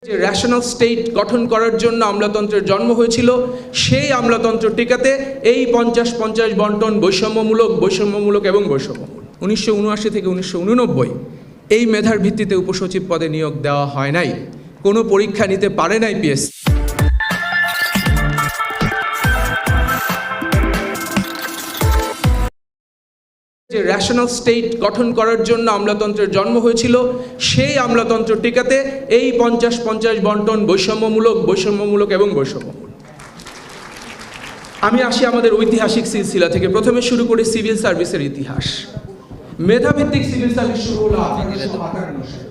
যে rational state গঠন করার জন্য আমলাতন্ত্রের জন্ম হয়েছিল, সেই আমলাতন্ত্র টিকাতে এই 50-50 বন্টন বৈষম্যমূলক এবং বৈষম্যমূলক। 1979 থেকে 1989 এই মেধার ভিত্তিতে উপসচিব পদে নিয়োগ দেওয়া হয় নাই, কোনো পরীক্ষা নিতে পারে নাই পিএসসি। যে রেশনাল স্টেট গঠন করার জন্য আমলাতন্ত্রের জন্ম হয়েছিল, সেই আমলাতন্ত্র টিকাতে এই 50-50 বন্টন বৈষম্যমূলক এবং বৈষম্যমূলক। আমি আসি আমাদের ঐতিহাসিক সিলসিলা থেকে। প্রথমে শুরু করি সিভিল সার্ভিসের ইতিহাস। মেধাভিত্তিক সিভিল সার্ভিস শুরু হলো 1858 সালে।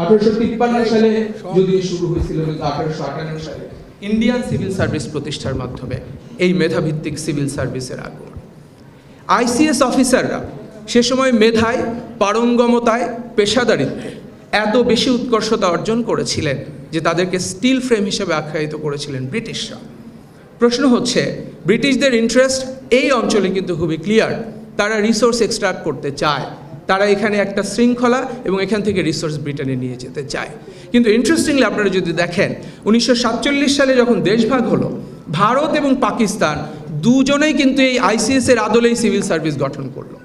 1853 সালে যদিও শুরু হয়েছিল, কিন্তু 1858 সালে ইন্ডিয়ান সিভিল সার্ভিস প্রতিষ্ঠার মাধ্যমে এই মেধাভিত্তিক সিভিল সার্ভিসের আগমন। আইসিএস অফিসাররা সে সময় মেধায়, পারঙ্গমতায়, পেশাদারিত্বে এত বেশি উৎকর্ষতা অর্জন করেছিলেন যে তাদেরকে স্টিল ফ্রেম হিসেবে আখ্যায়িত করেছিলেন ব্রিটিশরা। প্রশ্ন হচ্ছে, ব্রিটিশদের ইন্টারেস্ট এই অঞ্চলে কিন্তু খুবই ক্লিয়ার। তারা রিসোর্স এক্সট্রাক্ট করতে চায়, তারা এখানে একটা শৃঙ্খলা এবং এখান থেকে রিসোর্স ব্রিটেনে নিয়ে যেতে চায়। কিন্তু ইন্টারেস্টিংলি আপনারা যদি দেখেন, 1947 সালে যখন দেশভাগ হলো, ভারত এবং পাকিস্তান দুজনেই কিন্তু এই আইসিএস এর আদলেই সিভিল সার্ভিস গঠন করলো।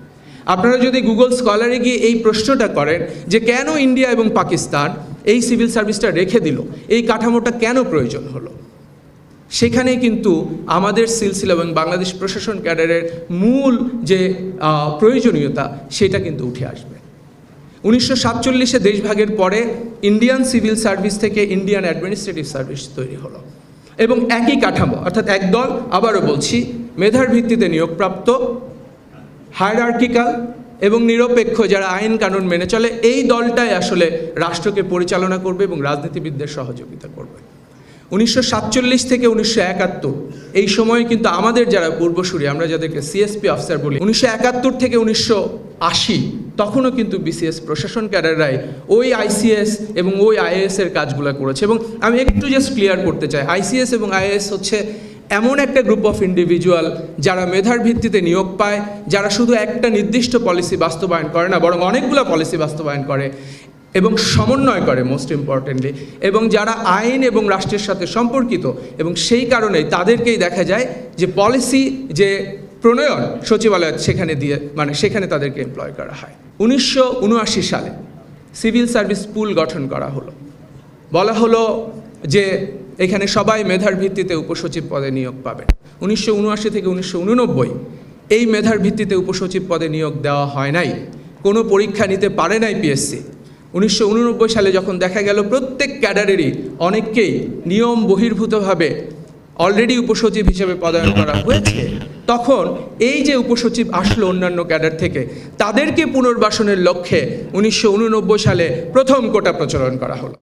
আপনারা যদি গুগল স্কলারে গিয়ে এই প্রশ্নটা করেন যে কেন ইন্ডিয়া এবং পাকিস্তান এই সিভিল সার্ভিসটা রেখে দিল, এই কাঠামোটা কেন প্রয়োজন হলো, সেখানে কিন্তু আমাদের সিলসিলা এবং বাংলাদেশ প্রশাসন ক্যাডারের মূল যে প্রয়োজনীয়তা সেটা কিন্তু উঠে আসবে। 1947-এ দেশভাগের পরে ইন্ডিয়ান সিভিল সার্ভিস থেকে ইন্ডিয়ান অ্যাডমিনিস্ট্রেটিভ সার্ভিস তৈরি হলো এবং একই কাঠামো, অর্থাৎ একদল, আবারও বলছি, মেধার ভিত্তিতে নিয়োগপ্রাপ্ত, হায়ারার্কিক্যাল এবং নিরপেক্ষ, যারা আইন কানুন মেনে চলে, এই দলটাই আসলে রাষ্ট্রকে পরিচালনা করবে এবং রাজনীতিবিদদের সহযোগিতা করবে। 1947 থেকে 1971 এই সময়ে কিন্তু আমাদের যারা পূর্বসূরি, আমরা যাদেরকে সিএসপি অফিসার বলি, 1971 থেকে 1980 তখনও কিন্তু বিসিএস প্রশাসন ক্যাডাররাই ওই আইসিএস এবং ওই আইএএস এর কাজগুলো করেছে। এবং আমি একটু জাস্ট ক্লিয়ার করতে চাই, আইসিএস এবং আইএএস হচ্ছে এমন একটা গ্রুপ অফ ইন্ডিভিজুয়াল যারা মেধার ভিত্তিতে নিয়োগ পায়, যারা শুধু একটা নির্দিষ্ট পলিসি বাস্তবায়ন করে না, বরং অনেকগুলো পলিসি বাস্তবায়ন করে এবং সমন্বয় করে, মোস্ট ইম্পর্টেন্টলি, এবং যারা আইন এবং রাষ্ট্রের সাথে সম্পর্কিত। এবং সেই কারণেই তাদেরকেই দেখা যায় যে পলিসি যে প্রণয়ন সচিবালয় সেখানে তাদেরকে এমপ্লয় করা হয়। 1979 সালে সিভিল সার্ভিস পুল গঠন করা হলো। বলা হলো যে এখানে সবাই মেধার ভিত্তিতে উপসচিব পদে নিয়োগ পাবে। 1979 থেকে 1989 এই মেধার ভিত্তিতে উপসচিব পদে নিয়োগ দেওয়া হয় নাই, কোনো পরীক্ষা নিতে পারে নাই পিএসসি। 1989 সালে যখন দেখা গেল প্রত্যেক ক্যাডারেরই অনেককেই নিয়ম বহির্ভূতভাবে অলরেডি উপসচিব হিসেবে পদায়ন করা হয়েছে, তখন এই যে উপসচিব আসলো অন্যান্য ক্যাডার থেকে, তাদেরকে পুনর্বাসনের লক্ষ্যে 1989 সালে প্রথম কোটা প্রচলন করা হলো।